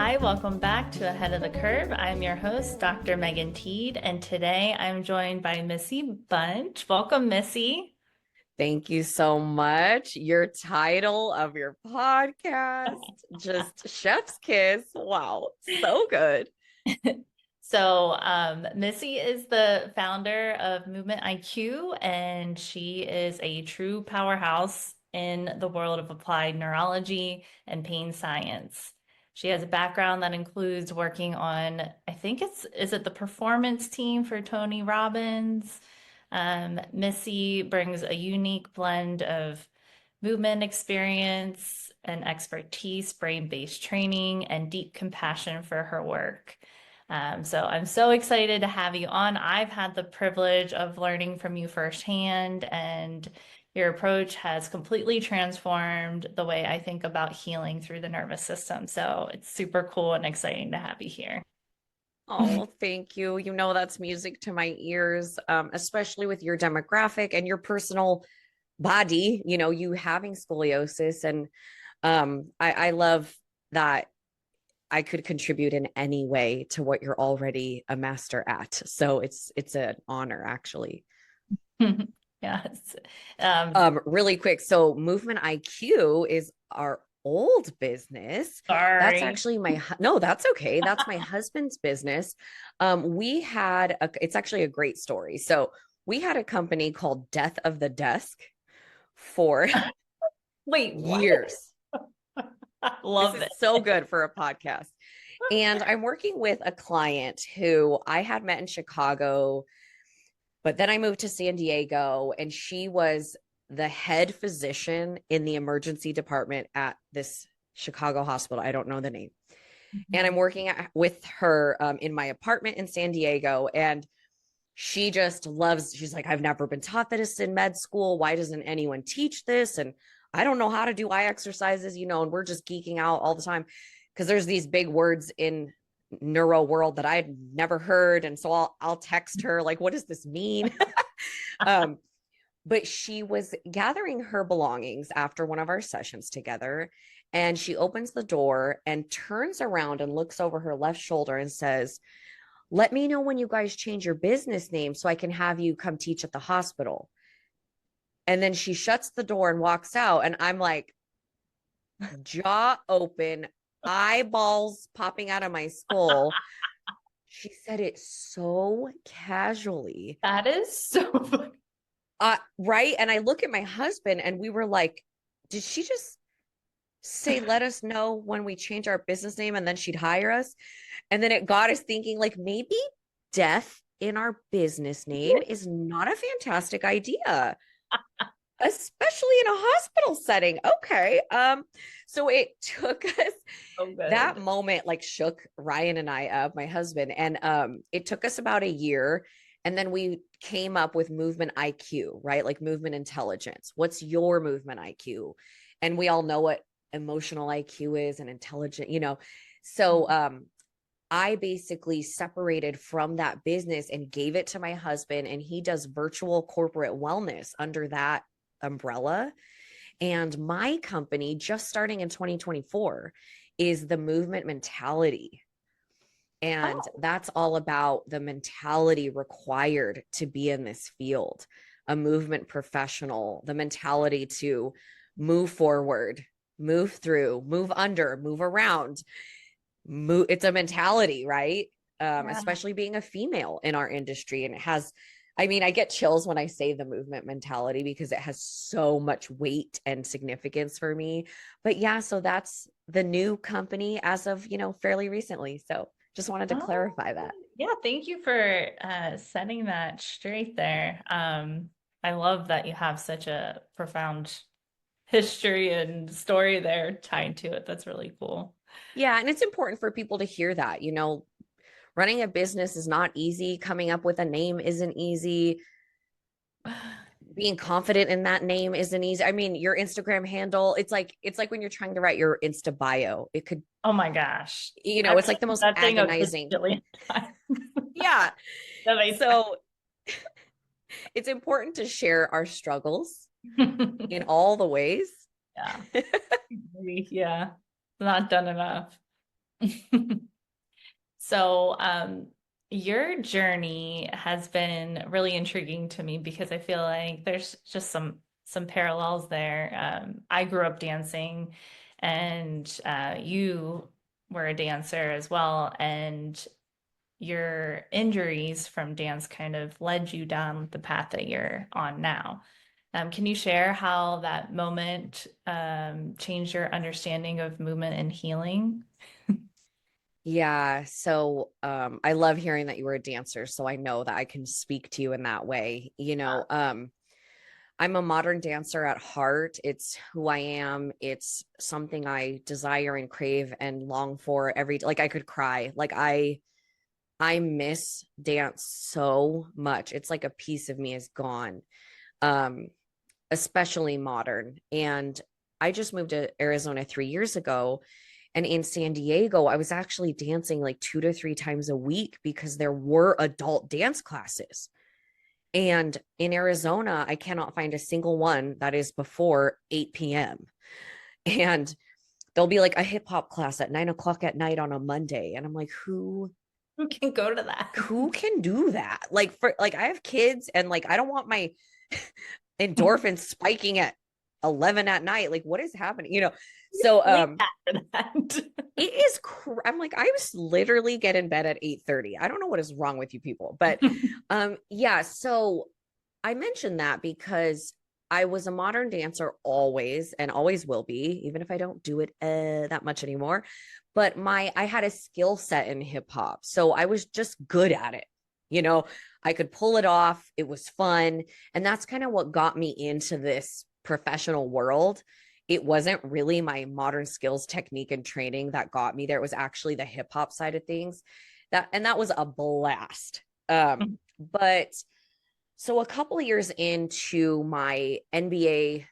Hi, welcome back to Ahead of the Curve. I'm your host, Dr. Megan Teed, and today I'm joined by Missy Bunch. Welcome, Missy. Thank you so much. Your title of your podcast, just Chef's Kiss. Wow, so good. Missy is the founder of Movement IQ, and she is a true powerhouse in the world of applied neurology and pain science. She has a background that includes working on, is it the performance team for Tony Robbins? Missy brings a unique blend of movement experience and expertise, brain-based training, and deep compassion for her work. So I'm so excited to have you on. I've had the privilege of learning from you firsthand, and your approach has completely transformed the way I think about healing through the nervous system. So it's super cool and exciting to have you here. Oh, thank you. You know, that's music to my ears, especially with your demographic and your personal body, you know, you having scoliosis. And I love that I could contribute in any way to what you're already a master at. So it's an honor, actually. Yes. Really quick. So Movement IQ is our old business. That's Sorry. actually no, that's okay. That's my husband's business. It's actually a great story. So we had a company called Death of the Desk for Wait, what? years. I This love is it. so good for a podcast. And I'm working with a client who I had met in Chicago, but then I moved to San Diego, and she was the head physician in the emergency department at this Chicago hospital. I don't know the name. And I'm working with her in my apartment in San Diego. And she just loves, she's like, I've never been taught this in med school. Why doesn't anyone teach this? And I don't know how to do eye exercises, you know, and we're just geeking out all the time because there's these big words in neuro world that I'd never heard. And so I'll text her, like, what does this mean? um, but she was gathering her belongings after one of our sessions together. And she opens the door and turns around and looks over her left shoulder and says, let me know when you guys change your business name so I can have you come teach at the hospital. And then she shuts the door and walks out. And I'm like, jaw open, eyeballs popping out of my skull. She said it so casually. That is so funny. Right. And I look at my husband and we were like, did she just say, let us know when we change our business name and then she'd hire us? And then it got us thinking, like, maybe death in our business name is not a fantastic idea, especially in a hospital setting. Okay. So it took us So that good. moment, like, shook Ryan and I up, my husband, and it took us about a year. And then we came up with movement IQ, right? Like movement intelligence. What's your movement IQ? And we all know what emotional IQ is and intelligent, you know. So I basically separated from that business and gave it to my husband, and he does virtual corporate wellness under that umbrella. And my company, just starting in 2024, is the movement mentality. And Oh, that's all about the mentality required to be in this field, a movement professional, the mentality to move forward, move through, move under, move around. It's a mentality, right? yeah. Especially being a female in our industry. And it has, I mean, I get chills when I say the movement mentality because it has so much weight and significance for me. But yeah, so that's the new company as of, you know, fairly recently. So just wanted to Oh, clarify that. yeah. Thank you for setting that straight there. I love that you have such a profound history and story there tied to it. That's really cool. Yeah. And it's important for people to hear that, you know, running a business is not easy. Coming up with a name isn't easy. Being confident in that name isn't easy. I mean, your Instagram handle, it's like when you're trying to write your Insta bio. It could, Oh my gosh. you know, I've it's like the written most that thing a agonizing. bajillion times. Yeah. That makes So it's important to share our struggles in sense. all the ways. Yeah. Maybe, yeah. Not done enough. So, your journey has been really intriguing to me because I feel like there's just some parallels there. I grew up dancing, and you were a dancer as well, and your injuries from dance kind of led you down the path that you're on now. Can you share how that moment changed your understanding of movement and healing? Yeah. So I love hearing that you were a dancer. So I know that I can speak to you in that way. I'm a modern dancer at heart. It's who I am. It's something I desire and crave and long for every like I could cry. I miss dance so much. It's like a piece of me is gone. Um, Especially modern. And I just moved to Arizona 3 years ago. And in San Diego, I was actually dancing like 2 to 3 times a week because there were adult dance classes. And in Arizona, I cannot find a single one that is before 8 p.m. And there'll be like a hip hop class at 9 o'clock at night on a Monday. And I'm like, Who can go to that? who can do that? Like for like I have kids and like I don't want my endorphins spiking at 11 at night. Like what is happening? So Sleep after that. it is I'm like I was literally get in bed at 8:30. I don't know what is wrong with you people. But yeah, so I mentioned that because I was a modern dancer always and always will be, even if I don't do it that much anymore. But I had a skill set in hip hop. So I was just good at it. You know, I could pull it off. It was fun. And that's kind of what got me into this professional world. It wasn't really my modern skills technique and training that got me there. It was actually the hip hop side of things. That was a blast. But so a couple of years into my NBA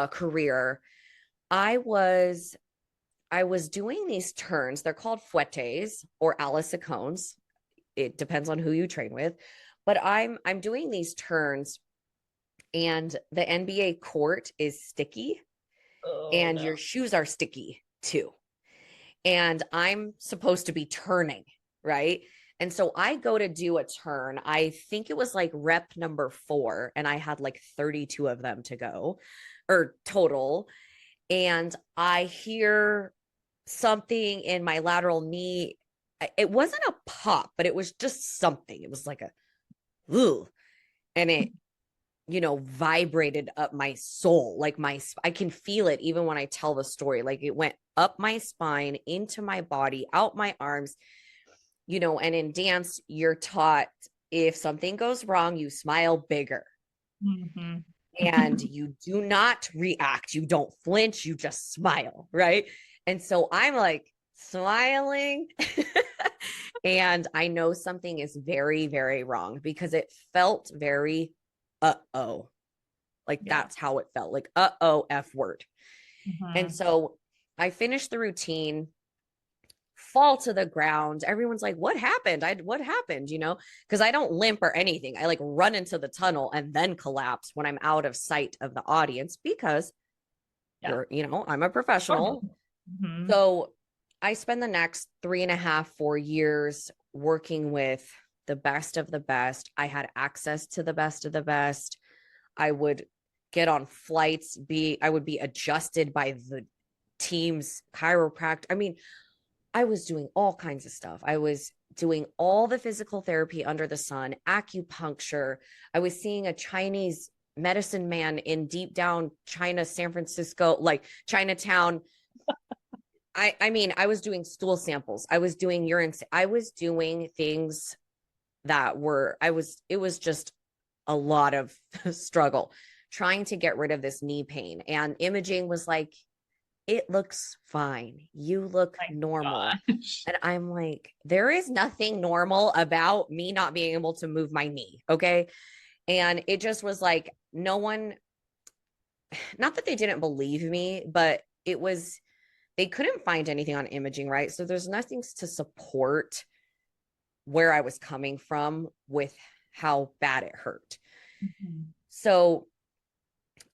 career, I was I was doing these turns. They're called fouettes or alisacones. It depends on who you train with, but I'm doing these turns, and the NBA court is sticky, Oh and no. your shoes are sticky too. And I'm supposed to be turning, right? And so I go to do a turn. I think it was like rep number 4, and I had like 32 of them to go or total. And I hear something in my lateral knee. It wasn't a pop, but it was just something. It was like a, ooh, and it, vibrated up my soul. Like I can feel it even when I tell the story. Like it went up my spine, into my body, out my arms, and in dance, you're taught if something goes wrong, you smile bigger Mhm. and you do not react. You don't flinch, you just smile, right? And so I'm like smiling. And I know something is very, very wrong because it felt very, uh-oh. Like Yeah. that's how it felt. Like, uh-oh, F word. And Mhm. so I finished the routine, fall to the ground. Everyone's like, what happened? Because I don't limp or anything. I like run into the tunnel and then collapse when I'm out of sight of the audience because Yeah. I'm a Normal. professional. Mhm. So I spend the next 3.5, 4 years working with the best of the best. I had access to the best of the best. I would get on flights, I would be adjusted by the team's chiropractor. I mean, I was doing all kinds of stuff. I was doing all the physical therapy under the sun, acupuncture. I was seeing a Chinese medicine man in deep down China, San Francisco, like Chinatown. I mean, I was doing stool samples. I was doing urine. I was doing things it was just a lot of struggle trying to get rid of this knee pain. And imaging was like, it looks fine. You look My normal. gosh. And I'm like, there is nothing normal about me not being able to move my knee. Okay. And it just was like, no one, not that they didn't believe me, but they couldn't find anything on imaging, right? So there's nothing to support where I was coming from with how bad it hurt. Mhm. So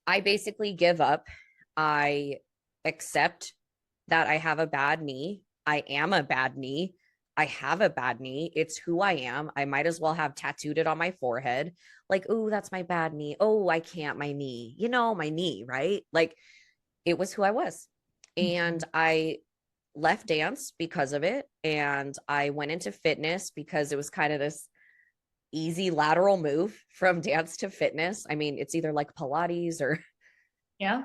I basically give up. I accept that I have a bad knee. I am a bad knee. I have a bad knee. It's who I am. I might as well have tattooed it on my forehead. Like, oh, that's my bad knee. Oh, I can't, my knee, my knee, right? Like, it was who I was. And Mhm. I left dance because of it. And I went into fitness because it was kind of this easy lateral move from dance to fitness. I mean, it's either like Pilates or Yeah.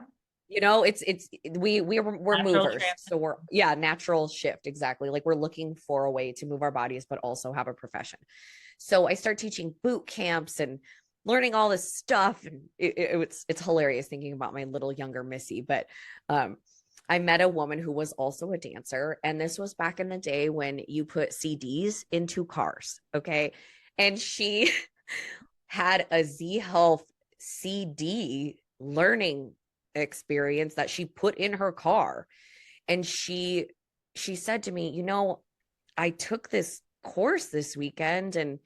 it's we're Natural movers. trans. So we're natural shift, exactly. Like we're looking for a way to move our bodies but also have a profession. So I start teaching boot camps and learning all this stuff, and it's hilarious thinking about my little younger Missy. But um I met a woman who was also a dancer, and this was back in the day when you put CDs into cars, okay? And she had a Z Health CD learning experience that she put in her car. And she said to me, I took this course this weekend, and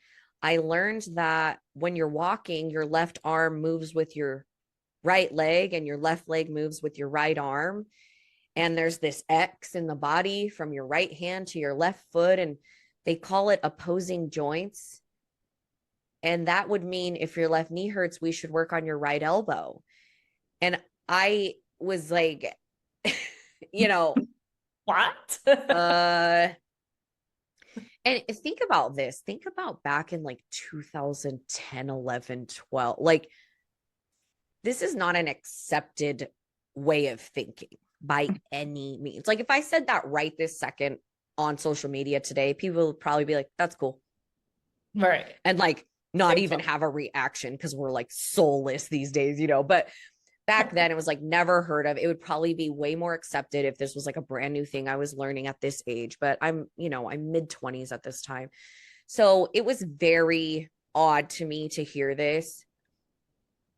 I learned that when you're walking, your left arm moves with your right leg and your left leg moves with your right arm, and there's this X in the body from your right hand to your left foot, and they call it opposing joints. And that would mean if your left knee hurts, we should work on your right elbow. And I was like, you know, What? uh, and think about this. Think about back in like 2010, 11, 12. Like, this is not an accepted way of thinking by any means. Like, if I said that right this second on social media today, people would probably be like, that's cool. Right. And like, not Big even have a reaction because we're like soulless these days, But back then it was like never heard of. It would probably be way more accepted if this was like a brand new thing I was learning at this age. But I'm mid 20s at this time. So it was very odd to me to hear this.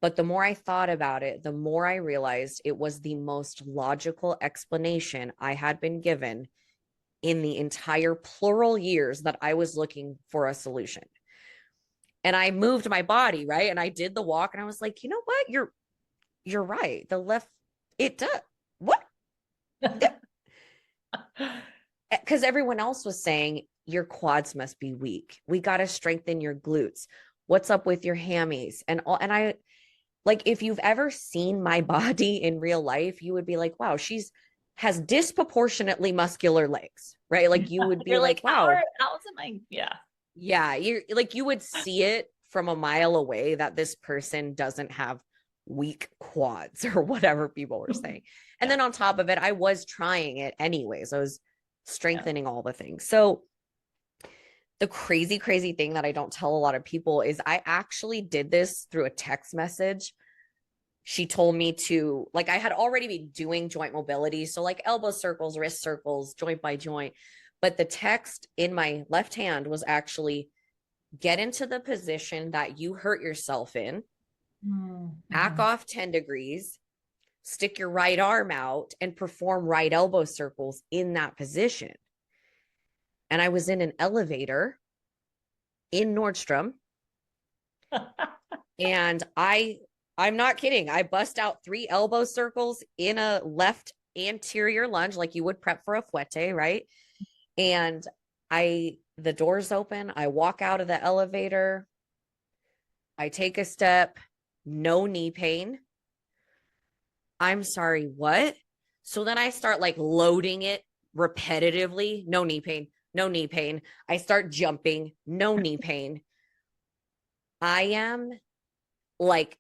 But the more I thought about it, the more I realized it was the most logical explanation I had been given in the entire plural years that I was looking for a solution. And I moved my body, right? And I did the walk, and I was like, you know what? You're right. The left, it does. What? Because everyone else was saying your quads must be weak. We got to strengthen your glutes. What's up with your hammies? And I, like, if you've ever seen my body in real life, you would be like, wow, she's has disproportionately muscular legs, right? Like you would be You're like, like, wow, how's it my, yeah. yeah, you're like, you would see it from a mile away that this person doesn't have weak quads or whatever people were saying. And Yeah. then on top of it, I was trying it anyways. I was Yeah. strengthening all the things. So the crazy, crazy thing that I don't tell a lot of people is I actually did this through a text message. She told me to, like, I had already been doing joint mobility. So, like, elbow circles, wrist circles, joint by joint. But the text in my left hand was actually get into the position that you hurt yourself in, back Mm-hmm. off 10 degrees, stick your right arm out, and perform right elbow circles in that position. And I was in an elevator in Nordstrom, and I'm not kidding. I bust out 3 elbow circles in a left anterior lunge, like you would prep for a fouette, right? And the doors open. I walk out of the elevator. I take a step, no knee pain. I'm sorry, what? So then I start like loading it repetitively. No knee pain, no knee pain. I start jumping, no knee pain. I am like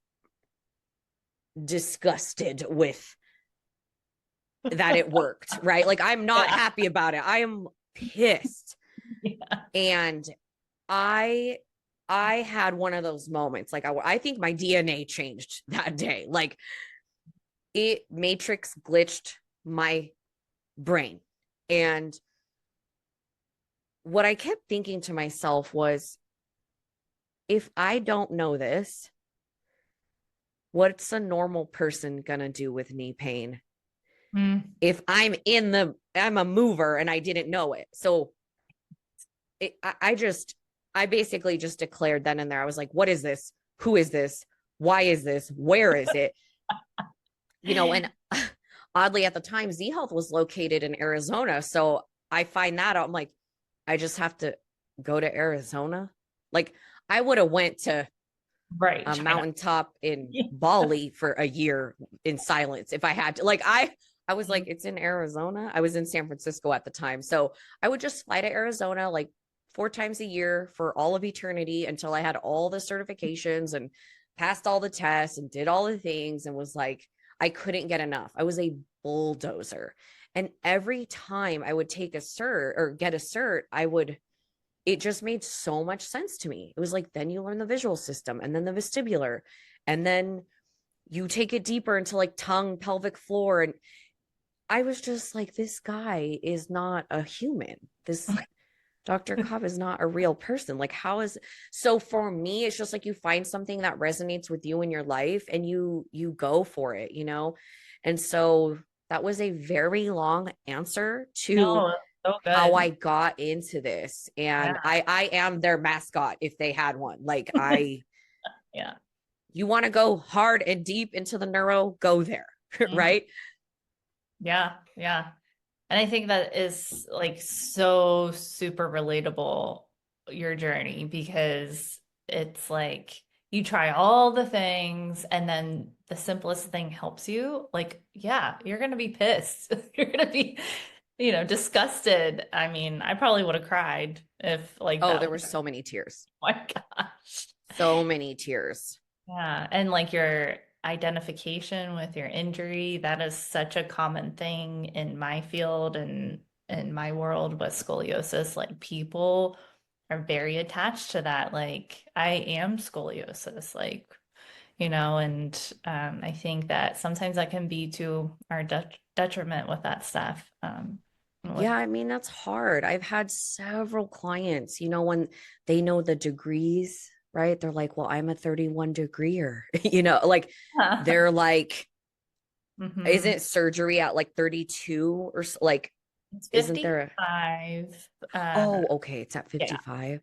disgusted with that it worked, right? Like I'm not Yeah. happy about it. I am pissed. Yeah. And I I had one of those moments. Like I think my DNA changed that day. Like it matrix glitched my brain. And what I kept thinking to myself was, if I don't know this, what's a normal person gonna do with knee pain? Mm. If I'm a mover and I didn't know it. So I basically just declared then and there. I was like, what is this? Who is this? Why is this? Where is it? And oddly at the time, Z Health was located in Arizona. So I find that out, I'm like, I just have to go to Arizona. Like I would have went to Right, a China. mountaintop in Bali for a year in silence if I had to. Like I was like, it's in Arizona. I was in San Francisco at the time. So I would just fly to Arizona like 4 times a year for all of eternity until I had all the certifications and passed all the tests and did all the things and was like, I couldn't get enough. I was a bulldozer. And every time I would take a cert or get a cert, it just made so much sense to me. It was like, then you learn the visual system and then the vestibular, and then you take it deeper into like tongue, pelvic floor. And I was just like, this guy is not a human. This Dr. Cobb is not a real person. Like, how is so for me, it's just like you find something that resonates with you in your life and you go for it, you know? And so that was a very long answer to No, so how I good. got into this. And Yeah. I am their mascot if they had one. Like I Yeah. you want to go hard and deep into the neuro, go there. Mhm. Right? Yeah. Yeah. And I think that is like so super relatable, your journey, because it's like you try all the things and then the simplest thing helps you. Like, yeah, you're gonna be pissed. You're gonna be, disgusted. I mean, I probably would have cried if like Oh, that there was, were so many tears. oh my gosh. So many tears. Yeah, and like your identification with your injury, that is such a common thing in my field and in my world with scoliosis. Like people are very attached to that. Like I am scoliosis, and I think that sometimes that can be to our detriment with that stuff. With Yeah, I mean, that's hard. I've had several clients, when they know the degrees, right? They're like, well, I'm a 31 degreer, like they're like, hmm isn't surgery at like 32 or like, It's isn't there a, 55. oh, okay, it's at Yeah, 55.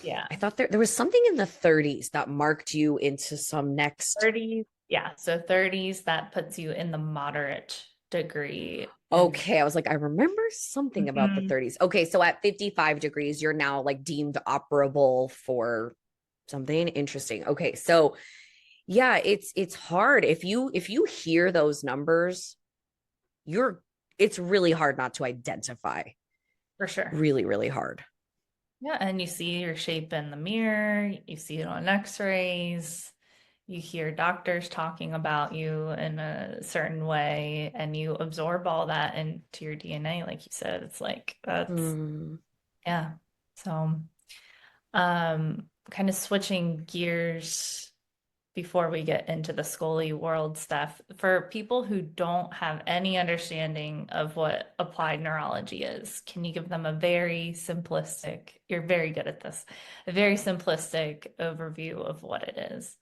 yeah. I thought there was something in the 30s that marked you into some next. 30s, yeah. So 30s, that puts you in the moderate degree. And Okay, I was like, I remember something about the Mhm. 30s. Okay, so at 55 degrees, you're now like deemed operable for something interesting. Okay, so yeah, it's hard if you hear those numbers, you're it's really hard not to identify. For sure. Really, really hard. Yeah. And you see your shape in the mirror, you see it on x-rays, you hear doctors talking about you in a certain way, and you absorb all that into your DNA, like you said. It's like that's Hmm. yeah. So kind of switching gears before we get into the Scully world stuff, for people who don't have any understanding of what applied neurology is, can you give them a very simplistic, you're very good at this, a very simplistic overview of what it is?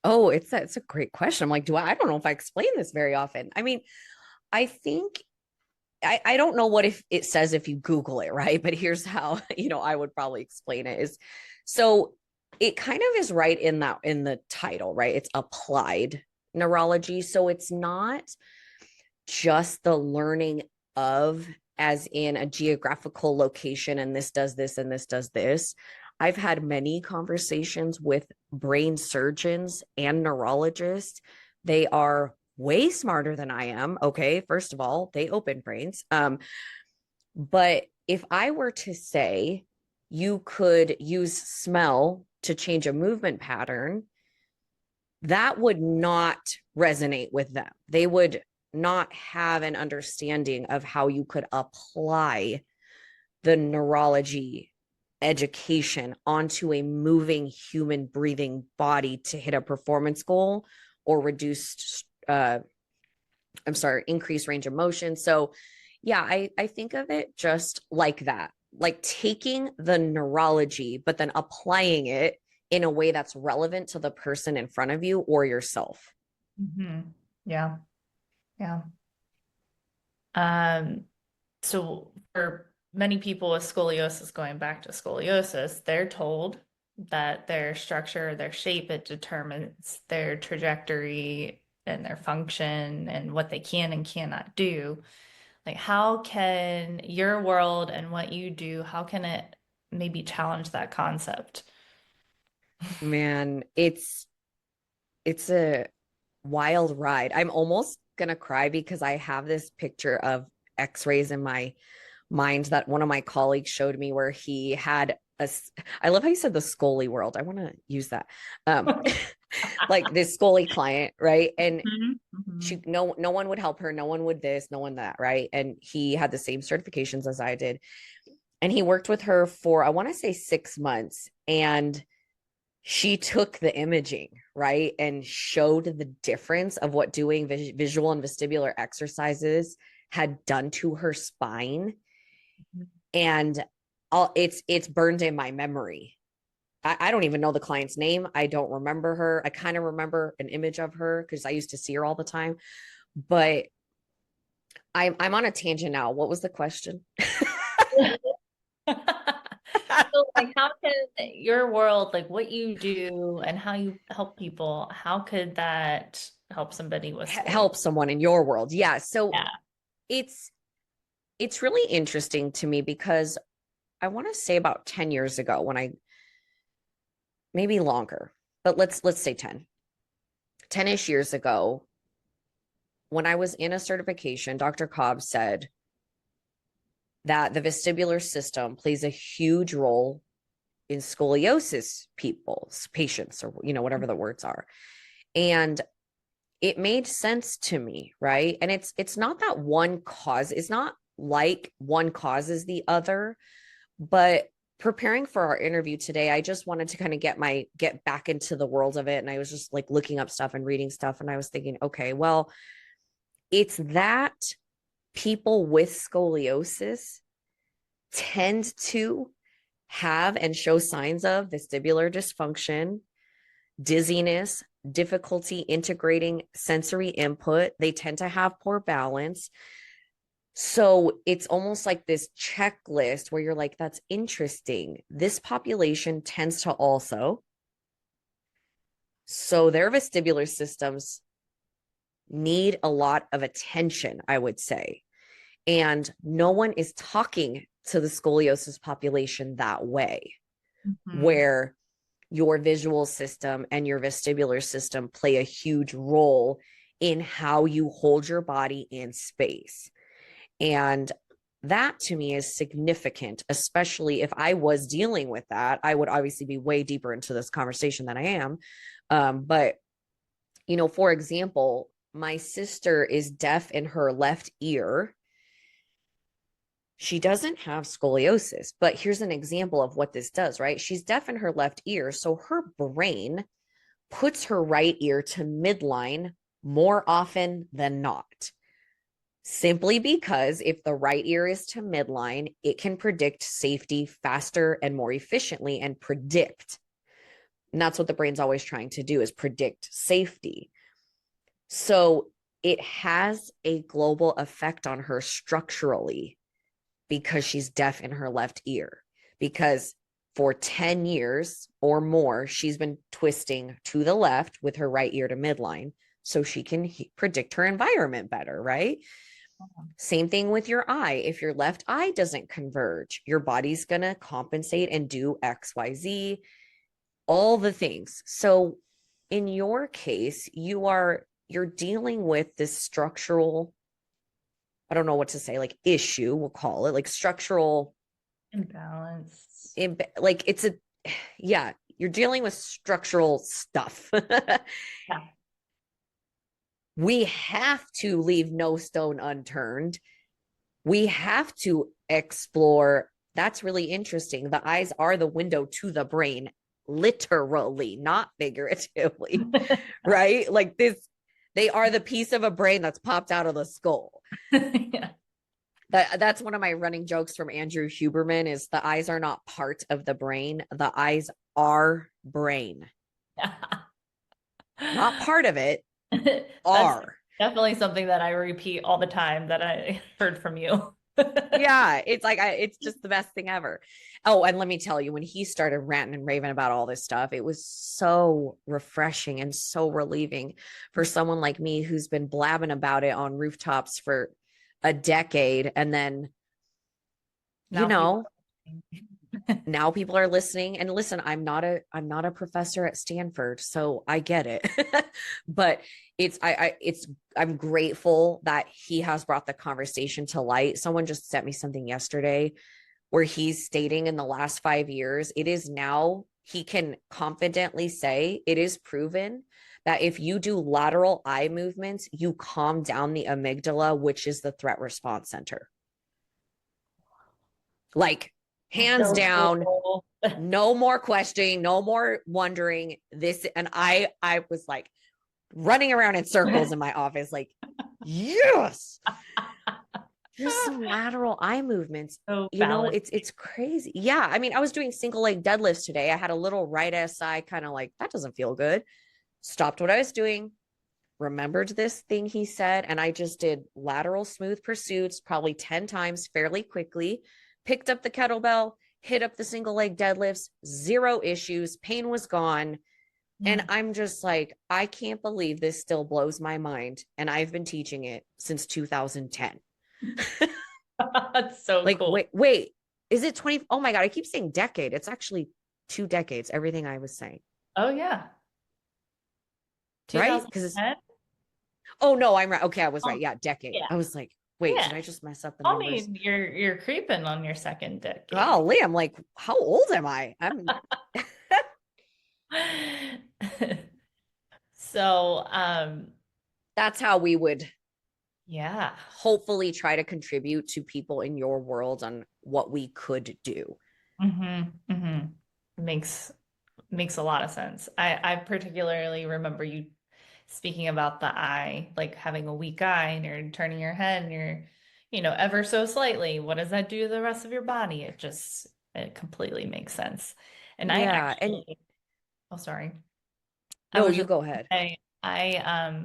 Oh, it's a great question. I'm like, I don't know if I explain this very often. I mean, I think I don't know what if it says if you Google it, right? But here's how, I would probably explain it is so it kind of is right in the title, right? It's applied neurology. So it's not just the learning of as in a geographical location and this does this and this does this. I've had many conversations with brain surgeons and neurologists. They are way smarter than I am. Okay, first of all, they open brains. But if I were to say you could use smell to change a movement pattern, that would not resonate with them. They would not have an understanding of how you could apply the neurology education onto a moving human breathing body to hit a performance goal or reduce increase range of motion. So yeah, I think of it just like that, like taking the neurology but then applying it in a way that's relevant to the person in front of you or yourself. hmm Yeah, yeah. Um, so for many people with scoliosis, going back to scoliosis, they're told that their structure, their shape, it determines their trajectory and their function and what they can and cannot do. Like, how can your world and what you do, how can it maybe challenge that concept? Man, it's a wild ride. I'm almost gonna cry because I have this picture of x-rays in my mind that one of my colleagues showed me where he had I love how you said the Scully world. I want to use that. Um like this Scully client, right? And Mhm, mhm. no one would help her, no one would this, no one that, right? And he had the same certifications as I did. And he worked with her for I want to say 6 months. And she took the imaging, right, and showed the difference of what doing visual and vestibular exercises had done to her spine. And it's burned in my memory. I don't even know the client's name. I don't remember her. I kind of remember an image of her because I used to see her all the time. But I'm on a tangent now. What was the question? So, like, how can your world, like what you do and how you help people, how could that help somebody with scoliosis? Help someone in your world. Yeah. So Yeah. it's it's really interesting to me because I want to say about 10 years ago when I maybe longer, but let's say 10-ish years ago when I was in a certification, Dr. Cobb said that the vestibular system plays a huge role in scoliosis people's patients or whatever the words are. And it made sense to me, right? And it's not that one cause, it's not like one causes the other, but preparing for our interview today, I just wanted to kind of get back into the world of it. And I was just like looking up stuff and reading stuff. And I was thinking, okay, well, it's that people with scoliosis tend to have and show signs of vestibular dysfunction, dizziness, difficulty integrating sensory input. They tend to have poor balance. So it's almost like this checklist where you're like, that's interesting. This population tends to also. So their vestibular systems need a lot of attention, I would say. And no one is talking to the scoliosis population that way, Mhm. where your visual system and your vestibular system play a huge role in how you hold your body in space. And that to me is significant, especially if I was dealing with that. I would obviously be way deeper into this conversation than I am. But, for example, my sister is deaf in her left ear. She doesn't have scoliosis, but here's an example of what this does, right? She's deaf in her left ear. So her brain puts her right ear to midline more often than not. Simply because if the right ear is to midline, it can predict safety faster and more efficiently and predict. And that's what the brain's always trying to do is predict safety. So it has a global effect on her structurally because she's deaf in her left ear. Because for 10 years or more, she's been twisting to the left with her right ear to midline so she can predict her environment better, right? Same thing with your eye. If your left eye doesn't converge, your body's going to compensate and do XYZ, all the things. So in your case, you're dealing with this structural, I don't know what to say, like issue, we'll call it like structural, Imbalance. like it's a, yeah, you're dealing with structural stuff. Yeah. We have to leave no stone unturned. We have to explore. That's really interesting. The eyes are the window to the brain, literally, not figuratively, right? Like this, they are the piece of a brain that's popped out of the skull. Yeah. That's one of my running jokes from Andrew Huberman is the eyes are not part of the brain. The eyes are brain, not part of it, That's are. definitely something that I repeat all the time that I heard from you. Yeah, it's like it's just the best thing ever. Oh, and let me tell you, when he started ranting and raving about all this stuff, it was so refreshing and so relieving for someone like me who's been blabbing about it on rooftops for a decade. And then, you Now people know, are now people are listening. And listen, I'm not a professor at Stanford, so I get it. But I'm grateful that he has brought the conversation to light. Someone just sent me something yesterday where he's stating in the last 5 years, it is now, he can confidently say it is proven that if you do lateral eye movements, you calm down the amygdala, which is the threat response center. Like, hands so down, cool. no more questioning, no more wondering this. And I was like running around in circles in my office, like, yes, just some lateral eye movements. So You know, valid. it's crazy. Yeah. I mean, I was doing single leg deadlifts today. I had a little right SI, kind of like, that doesn't feel good. Stopped what I was doing, remembered this thing he said, and I just did lateral smooth pursuits probably 10 times fairly quickly, picked up the kettlebell, hit up the single leg deadlifts, zero issues, pain was gone. And Mm. I'm just like, I can't believe this still blows my mind. And I've been teaching it since 2010. That's so Like, cool. wait, is it 20? Oh my God, I keep saying decade. It's actually 2 decades, everything I was saying, Oh yeah. right? Because it's, 2010? oh no, I'm right. Okay, I was right. Oh, Yeah, decade. yeah. I was like, wait, Yeah. did I just mess up the I numbers? mean, you're creeping on your second decade. Golly, I'm like, how old am I? I'm So, That's how we would yeah. hopefully try to contribute to people in your world on what we could do. Makes makes a lot of sense. I particularly remember you speaking about the eye, like having a weak eye and you're turning your head and you're, ever so slightly. What does that do to the rest of your body? It completely makes sense. And I Yeah. And actually, oh, sorry. I no, was you just go ahead. gonna say, I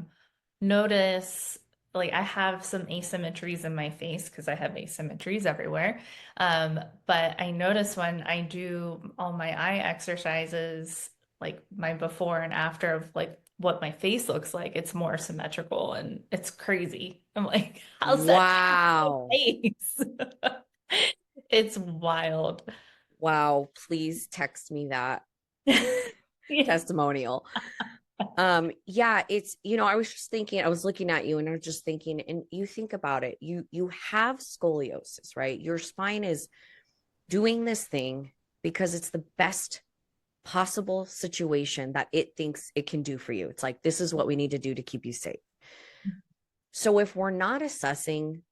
notice like I have some asymmetries in my face because I have asymmetries everywhere. But I notice when I do all my eye exercises, like my before and after of like what my face looks like, it's more symmetrical and it's crazy. I'm like, how's that change Wow. my face? It's wild. Wow. Please text me that Yeah. testimonial. Yeah, it's, I was just thinking, I was looking at you and I was just thinking, and you think about it, you have scoliosis, right? Your spine is doing this thing because it's the best possible situation that it thinks it can do for you. It's like, this is what we need to do to keep you safe. So if we're not assessing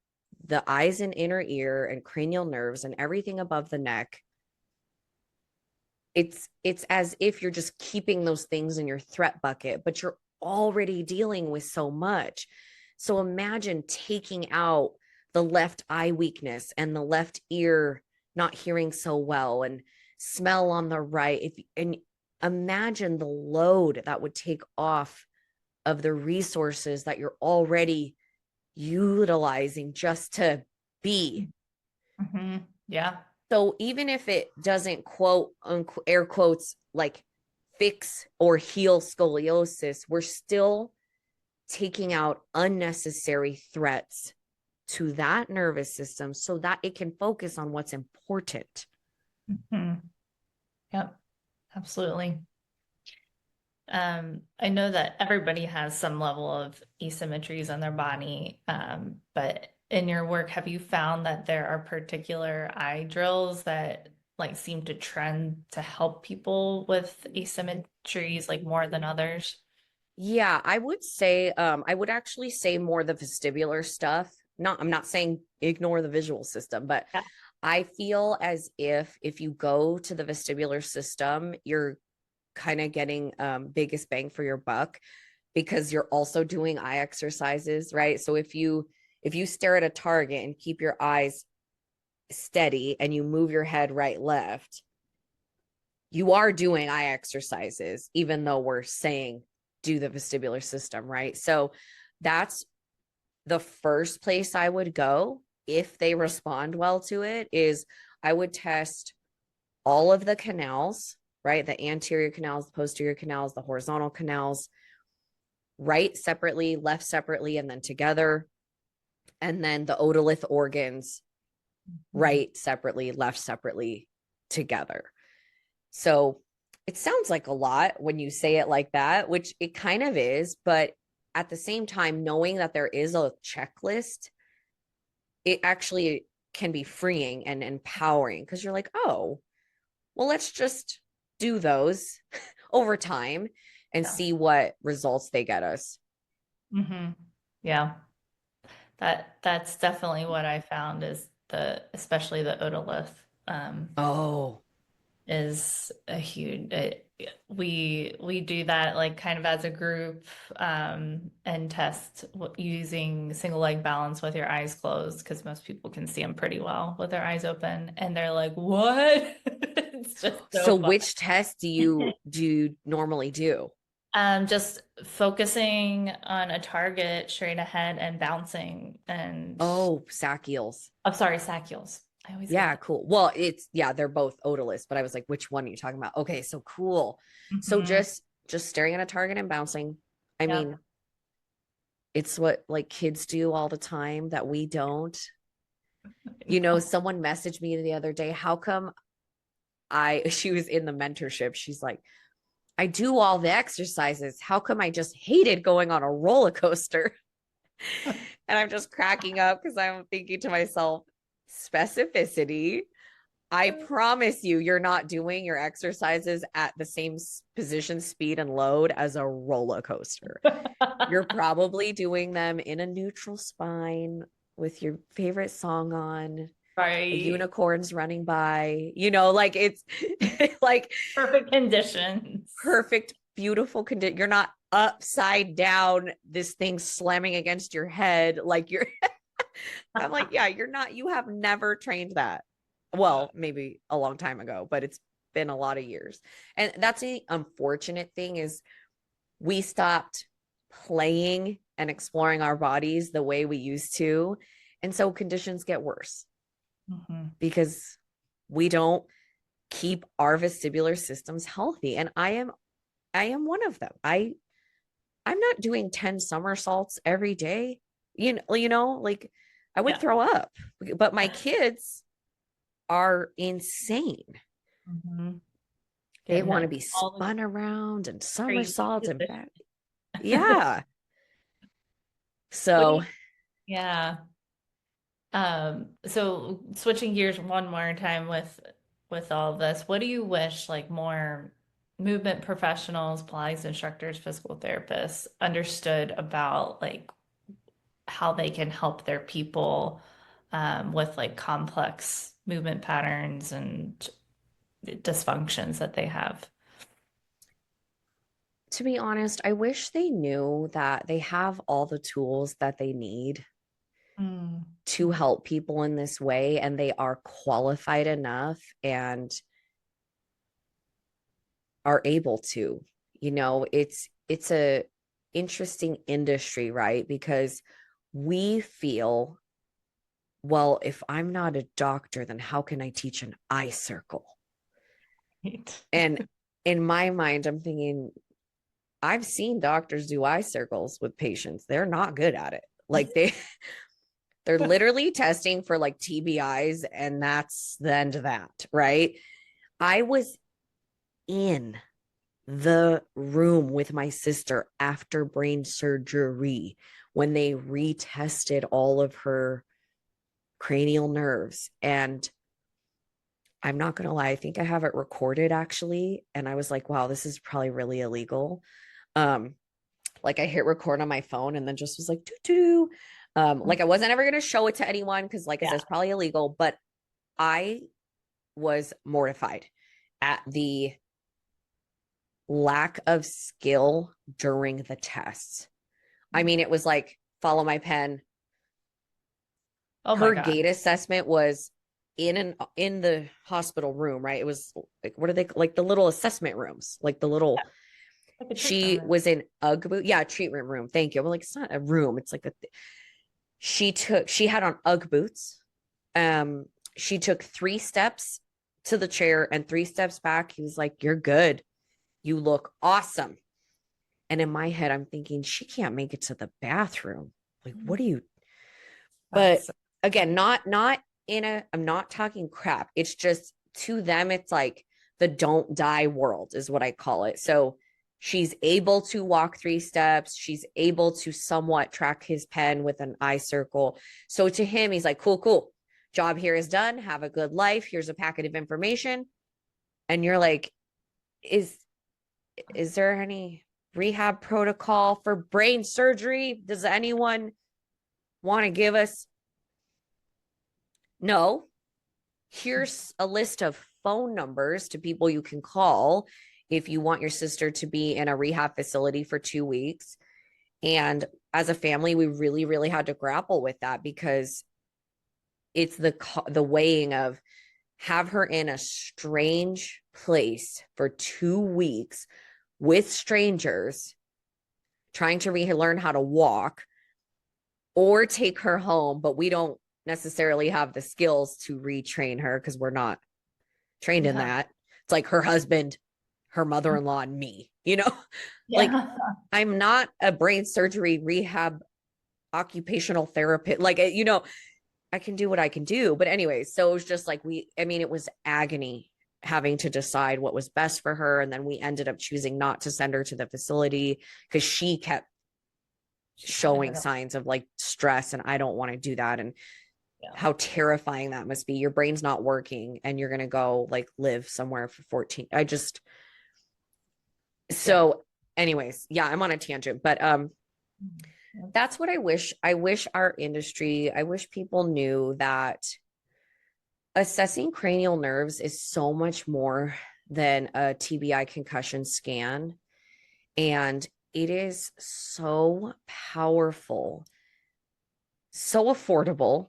the eyes and inner ear and cranial nerves and everything above the neck, it's as if you're just keeping those things in your threat bucket, but you're already dealing with so much. So imagine taking out the left eye weakness and the left ear not hearing so well and smell on the right. And imagine the load that would take off of the resources that you're already utilizing just to be. Yeah. So even if it doesn't quote unquote, air quotes, like fix or heal scoliosis, we're still taking out unnecessary threats to that nervous system so that it can focus on what's important. Mhm. Yep. Absolutely. I know that everybody has some level of asymmetries in their body, but in your work, have you found that there are particular eye drills that like seem to trend to help people with asymmetries like more than others? Yeah, I would say, I would actually say more the vestibular stuff. I'm not saying ignore the visual system, but Yeah. I feel as if you go to the vestibular system, you're kind of getting biggest bang for your buck because you're also doing eye exercises, right? So if you stare at a target and keep your eyes steady and you move your head right left, you are doing eye exercises, even though we're saying do the vestibular system, right? So that's the first place I would go if they respond well to it is I would test all of the canals, right? The anterior canals, the posterior canals, the horizontal canals, right separately, left separately, and then together. and then the otolith organs Mhm. right separately, left separately, together. So it sounds like a lot when you say it like that, which it kind of is, but at the same time, knowing that there is a checklist, it actually can be freeing and empowering because you're like, oh, well, let's just do those over time and Yeah. see what results they get us. Hmm. Yeah. That's definitely what I found is especially the otolith Oh, is a huge we do that like kind of as a group and test using single leg balance with your eyes closed because most people can see them pretty well with their eyes open and they're like, what? It's just so so fun. which test do you normally do? Just focusing on a target straight ahead and bouncing and Oh, sac eels. I'm sorry, saccules. I always get Yeah, that. cool. Well, they're both odorless, but I was like, which one are you talking about? Okay, so cool. So Hmm. just staring at a target and bouncing. I Yep. mean, it's what like kids do all the time that we don't. I know. Someone messaged me the other day, how come she was in the mentorship. She's like, I do all the exercises. How come I just hated going on a roller coaster? And I'm just cracking up because I'm thinking to myself, specificity. I promise you, you're not doing your exercises at the same position, speed, and load as a roller coaster. You're probably doing them in a neutral spine with your favorite song on, a Right. unicorn's running by, like it's like Perfect conditions. perfect, beautiful condition. You're not upside down, this thing slamming against your head. Like I'm like, yeah, you have never trained that. Well, maybe a long time ago, but it's been a lot of years. And that's the unfortunate thing is we stopped playing and exploring our bodies the way we used to. And so conditions get worse Mhm. because we don't keep our vestibular systems healthy. And I am one of them. I'm not doing 10 somersaults every day. Like I would Yeah. throw up. But my kids are insane. Mhm. They Getting want to that be all the spun around and crazy somersaults and position. back. Yeah. What do So you, yeah. So switching gears one more time with all of this, what do you wish like more movement professionals, Pilates instructors, physical therapists understood about like how they can help their people with like complex movement patterns and dysfunctions that they have? to be honest, I wish they knew that they have all the tools that they need Mm. to help people in this way and they are qualified enough and are able to. It's a interesting industry, right? Because we feel, well, if I'm not a doctor, then how can I teach an eye circle? Right. And in my mind, I'm thinking, I've seen doctors do eye circles with patients. They're not good at it. Like they're literally testing for like TBIs and that's the end of that, right? I was in the room with my sister after brain surgery when they retested all of her cranial nerves. And I'm not going to lie, I think I have it recorded actually. And I was like, wow, this is probably really illegal. Um, like I hit record on my phone and then just was like, doo doo. Like I wasn't ever going to show it to anyone because, like I said, Yeah. it's probably illegal, but I was mortified at the lack of skill during the tests. I mean, it was like follow my pen. Oh my Her God. gait assessment was in the hospital room, right? It was like what are they like the little assessment rooms, like the little. Like a treatment She room. was in UGG boot, yeah, treatment room. Thank you. I'm like, it's not a room. It's like she had on UGG boots. Um, she took 3 steps to the chair and 3 steps back. He was like, "You're good. You look awesome." And in my head, I'm thinking, she can't make it to the bathroom. Like, what do you? But That's again, not in a, I'm not talking crap. It's just to them, it's like the don't die world is what I call it. So she's able to walk 3 steps. She's able to somewhat track his pen with an eye circle. So to him, he's like, cool, cool. Job here is done. Have a good life. Here's a packet of information. And you're like, is is there any rehab protocol for brain surgery? Does anyone want to give us? No. Here's a list of phone numbers to people you can call if you want your sister to be in a rehab facility for 2 weeks. And as a family, we really, really had to grapple with that because it's the weighing of have her in a strange place for 2 weeks with strangers trying to relearn how to walk, or take her home, but we don't necessarily have the skills to retrain her because we're not trained in yeah. that. It's like her husband, her mother-in-law, and me, like Yeah. I'm not a brain surgery rehab occupational therapist. Like, I can do what I can do. But anyways, so it was just like it was agony having to decide what was best for her. And then we ended up choosing not to send her to the facility because she kept She probably showing had a, signs of like stress, and I don't want to do that. And yeah. how terrifying that must be. Your brain's not working and you're going to go like live somewhere for 14. Yeah. So anyways, yeah, I'm on a tangent, but that's what I wish our industry, I wish people knew that assessing cranial nerves is so much more than a TBI concussion scan. And it is so powerful, so affordable,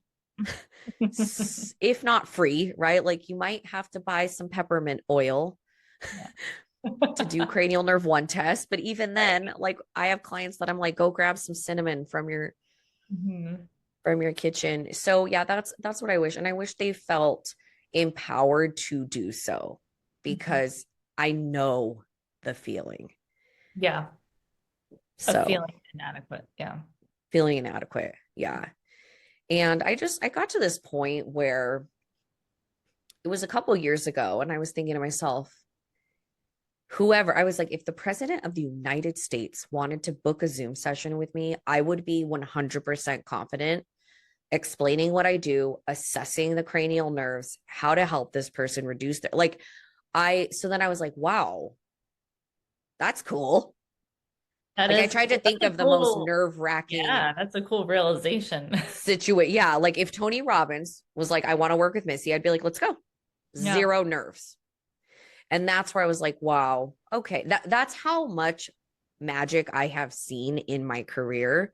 if not free, right? Like you might have to buy some peppermint oil Yeah. to do cranial nerve one test. But even Right. then, like I have clients that I'm like, go grab some cinnamon Mhm. from your kitchen. So yeah, that's what I wish. And I wish they felt empowered to do so Mhm. because I know the feeling. Yeah. Of So feeling inadequate. Yeah. feeling inadequate. Yeah. And I got to this point where it was a couple years ago and I was thinking to myself, whoever, I was like, if the president of the United States wanted to book a Zoom session with me, I would be 100% confident explaining what I do, assessing the cranial nerves, how to help this person reduce their, like, so then I was like, wow, that's cool. That Like, I is tried to cool. That's think a of the most cool, nerve wracking yeah, that's a cool realization. situation. Yeah. Like, if Tony Robbins was like, I want to work with Missy, I'd be like, let's go. Yeah. Zero nerves. And that's where I was like, wow, okay. That's how much magic I have seen in my career.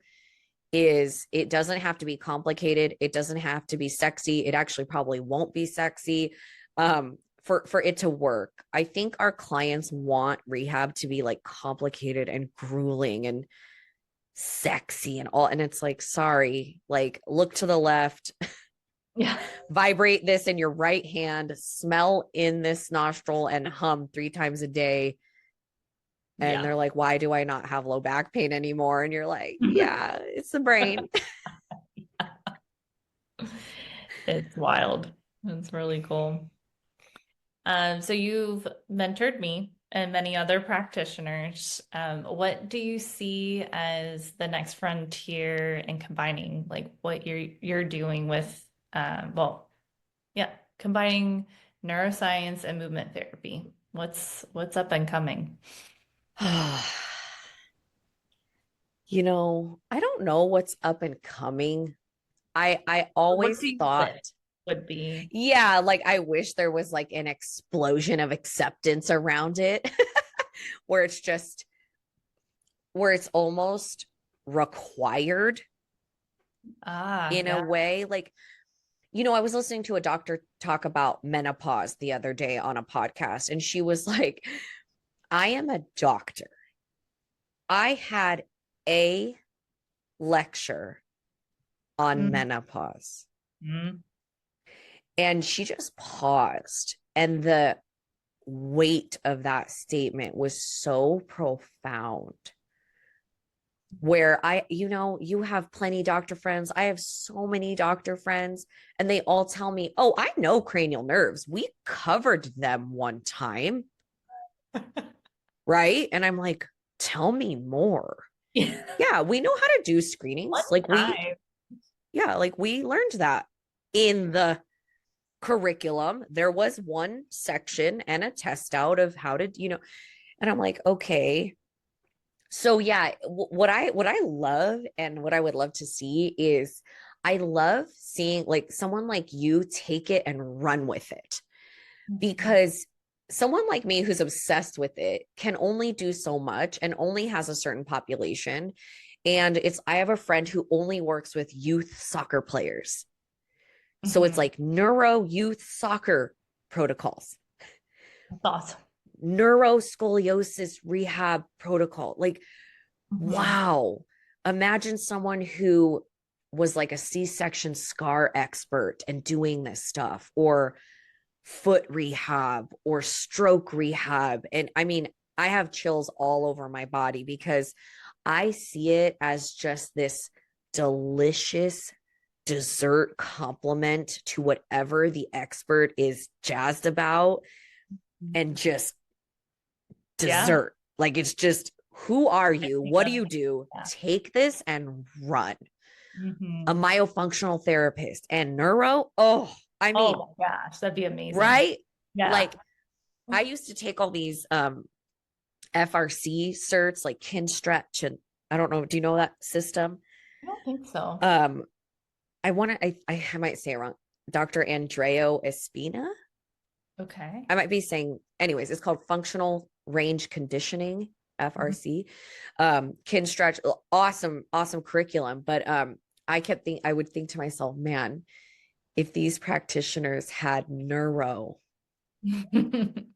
Is it doesn't have to be complicated, it doesn't have to be sexy, it actually probably won't be sexy for it to work. I think our clients want rehab to be like complicated and grueling and sexy and all, and it's like, sorry, like look to the left, Yeah. vibrate this in your right hand, smell in this nostril, and hum 3 times a day. And Yeah. they're like, why do I not have low back pain anymore? And you're like, yeah, it's the brain. It's wild. It's really cool. So you've mentored me and many other practitioners. What do you see as the next frontier in combining like what you're doing with yeah, combining neuroscience and movement therapy? What's up and coming? I don't know what's up and coming. I What always do you thought, think would be? yeah, like I wish there was like an explosion of acceptance around it where it's just where it's almost required Ah, in a yeah. way. Like, I was listening to a doctor talk about menopause the other day on a podcast, and she was like, I am a doctor. I had a lecture on menopause. Mhm. And she just paused. And the weight of that statement was so profound. where you have plenty doctor friends. I have so many doctor friends, and they all tell me, oh, I know cranial nerves. We covered them one time. Right. And I'm like, tell me more. Yeah. Yeah, we know how to do One screenings. time. Like we learned that in the curriculum. There was one section and a test out of how to, and I'm like, okay. So yeah, what I love and what I would love to see is I love seeing like someone like you take it and run with it, Mhm. because someone like me who's obsessed with it can only do so much and only has a certain population. And I have a friend who only works with youth soccer players. So it's Mhm. like neuro youth soccer protocols, That's awesome. neuroscoliosis rehab protocol. Like, Mhm. wow. Imagine someone who was like a C-section scar expert and doing this stuff, or foot rehab or stroke rehab. And I mean, I have chills all over my body because I see it as just this delicious dessert complement to whatever the expert is jazzed about, and just Yeah. dessert. Like, it's just, who are you? What do you Amazing. do? Yeah. Take this and run. A Mhm. myofunctional therapist and neuro. Oh, I mean, Oh my gosh, that'd be amazing. right? Yeah. Like, I used to take all these FRC certs, like kin stretch, and I don't know, do you know that system? I don't think so. Um, I want to, I might say it wrong. Dr. Andreo Espina. Okay. I might be saying, anyways, it's called functional range conditioning, Mhm. FRC. Kin stretch, awesome, awesome curriculum. But I would think to myself, man, if these practitioners had neuro, It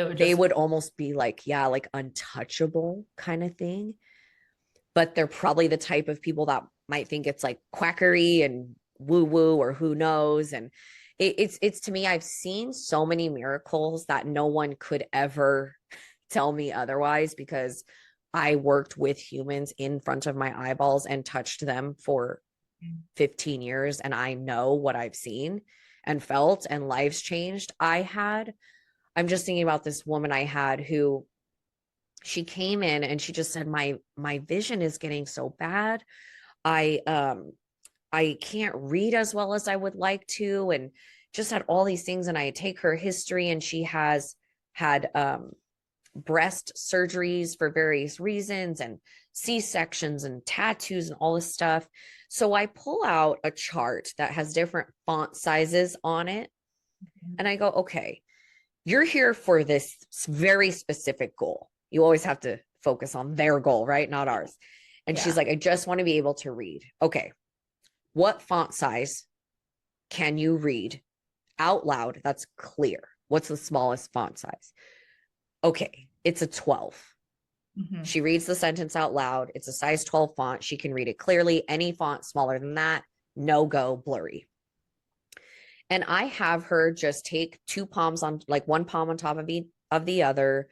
would they just, would almost be like, yeah, like untouchable kind of thing. But they're probably the type of people that might think it's like quackery and woo woo, or who knows. And it's to me, I've seen so many miracles that no one could ever tell me otherwise, because I worked with humans in front of my eyeballs and touched them for 15 years, and I know what I've seen and felt, and lives changed. I'm just thinking about this woman I had who, she came in and she just said, my vision is getting so bad. I can't read as well as I would like to, and just had all these things. And I take her history, and she has had breast surgeries for various reasons, and C-sections and tattoos and all this stuff. So I pull out a chart that has different font sizes on it, and I go, okay, you're here for this very specific goal. You always have to focus on their goal, right? Not ours. And she's yeah. like, I just want to be able to read. Okay. What font size can you read out loud? That's clear. What's the smallest font size? Okay. It's a 12. Mhm. She reads the sentence out loud. It's a size 12 font. She can read it clearly. Any font smaller than that, no go, blurry. And I have her just take two palms on, like one palm on top of the other,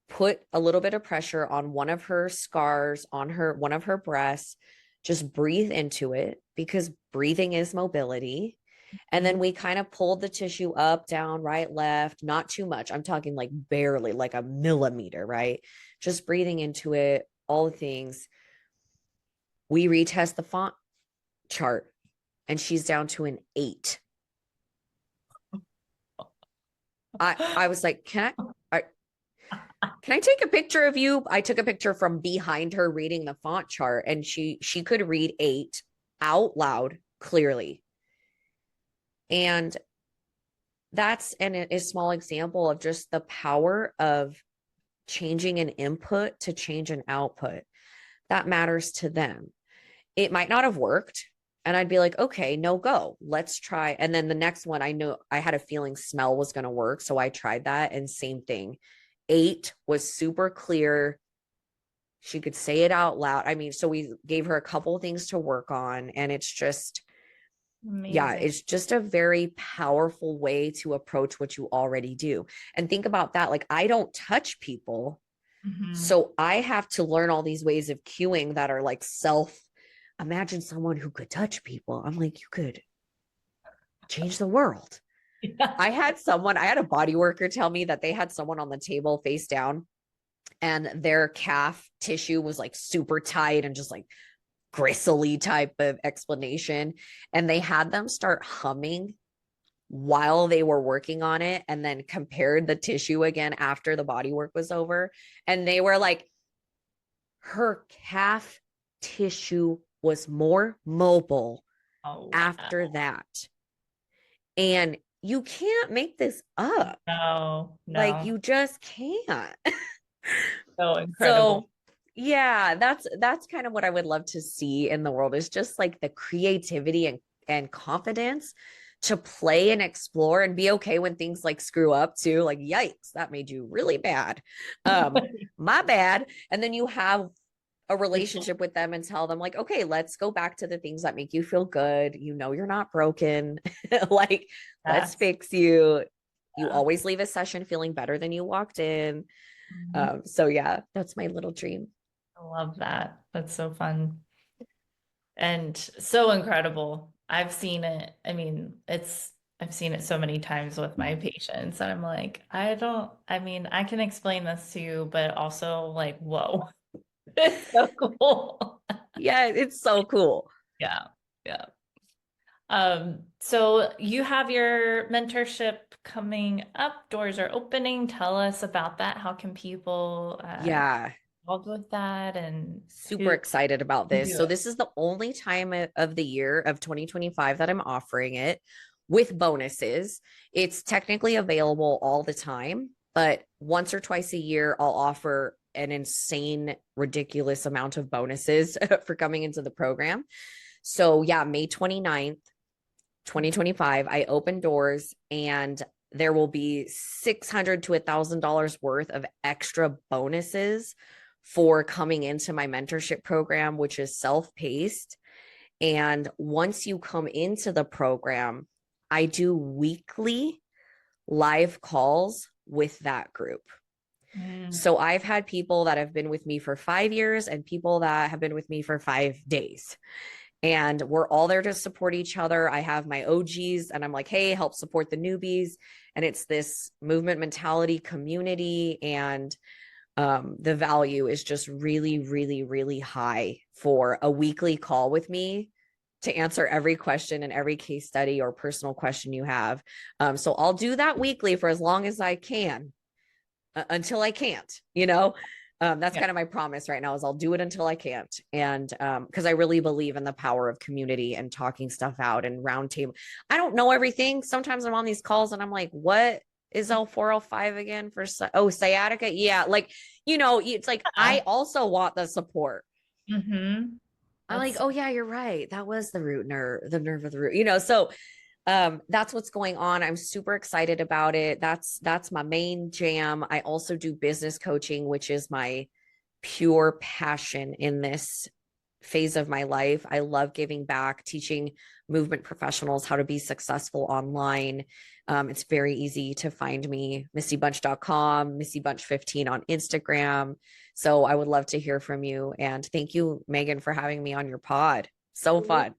put a little bit of pressure on one of her scars on one of her breasts, just breathe into it, because breathing is mobility. And then Mhm. we kind of pulled the tissue up, down, right, left, not too much. I'm talking like barely, like a millimeter, right? Just breathing into it, all the things. We retest the font chart, and she's down to an 8. I was like, can I take a picture of you? I took a picture from behind her reading the font chart, and she could read 8 out loud clearly. And that's a small example of just the power of changing an input to change an output that matters to them. It might not have worked, and I'd be like, okay, no go. Let's try. And then the next one, I knew I had a feeling smell was going to work, so I tried that, and same thing. 8 was super clear. She could say it out loud. I mean, so we gave her a couple of things to work on, and it's just, yeah, Amazing. it's just a very powerful way to approach what you already do. And think about that. Like, I don't touch people, Mhm. So I have to learn all these ways of cueing that are like imagine someone who could touch people. I'm like, you could change the world. Yeah. I had a body worker tell me that they had someone on the table face down and their calf tissue was like super tight and just like gristly type of explanation. And they had them start humming while they were working on it and then compared the tissue again after the body work was over. And they were like, her calf tissue was more mobile Oh, after wow. that. And you can't make this up. No, Like no. you just can't. So incredible. So yeah, that's kind of what I would love to see in the world is just like the creativity and confidence to play and explore and be okay when things like screw up too. Like, yikes, that made you really bad. My bad. And then you have a relationship with them and tell them like, okay, let's go back to the things that make you feel good. You know, you're not broken. Like, let's Yes. fix you. You Yeah. always leave a session feeling better than you walked in. Mhm. So yeah, that's my little dream. I love that. That's so fun and so incredible. I've seen it. I mean, I've seen it so many times with my patients, and I'm like, I mean, I can explain this to you, but also like, whoa, it's so cool. Yeah, it's so cool. Yeah. Yeah. So you have your mentorship coming up, doors are opening. Tell us about that. How can people Yeah, involved with that and super who excited about can this. do So it? this is the only time of the year of 2025 that I'm offering it with bonuses. It's technically available all the time, but once or twice a year I'll offer an insane ridiculous amount of bonuses for coming into the program. So yeah, May 29th, 2025, I open doors and there will be $600 to $1,000 worth of extra bonuses for coming into my mentorship program, which is self-paced. And once you come into the program, I do weekly live calls with that group. Mm, So I've had people that have been with me for 5 years and people that have been with me for 5 days. And we're all there to support each other. I have my OGs and I'm like, hey, help support the newbies. And it's this movement mentality community. And the value is just really, really, really high for a weekly call with me to answer every question and every case study or personal question you have. So I'll do that weekly for as long as I can until I can't, you know? That's yeah. kind of my promise right now is I'll do it until I can't. And because I really believe in the power of community and talking stuff out and roundtable. I don't know everything. Sometimes I'm on these calls and I'm like, what is L4L5 again for sciatica? Yeah, like, it's like I also want the support. Mm-hmm. I'm like, That's oh yeah, you're right. That was the root nerve, the nerve of the root, so that's what's going on. I'm super excited about it. That's my main jam. I also do business coaching, which is my pure passion in this phase of my life. I love giving back, teaching movement professionals how to be successful online. It's very easy to find me, missybunch.com, missybunch15 on Instagram. So I would love to hear from you. And thank you, Megan, for having me on your pod. So fun.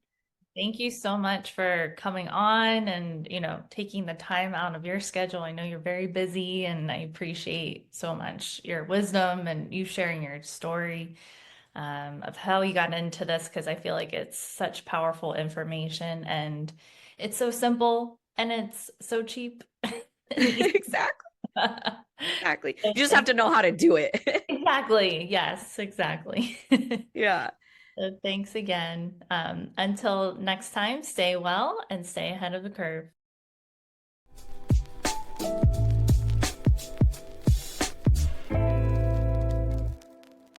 Thank you so much for coming on and, taking the time out of your schedule. I know you're very busy and I appreciate so much your wisdom and you sharing your story of how you got into this because I feel like it's such powerful information and it's so simple and it's so cheap and easy. Exactly. Exactly. So You just have thank to know how to do it. exactly. Yes, exactly. Yeah. So thanks again. Until next time, stay well and stay ahead of the curve.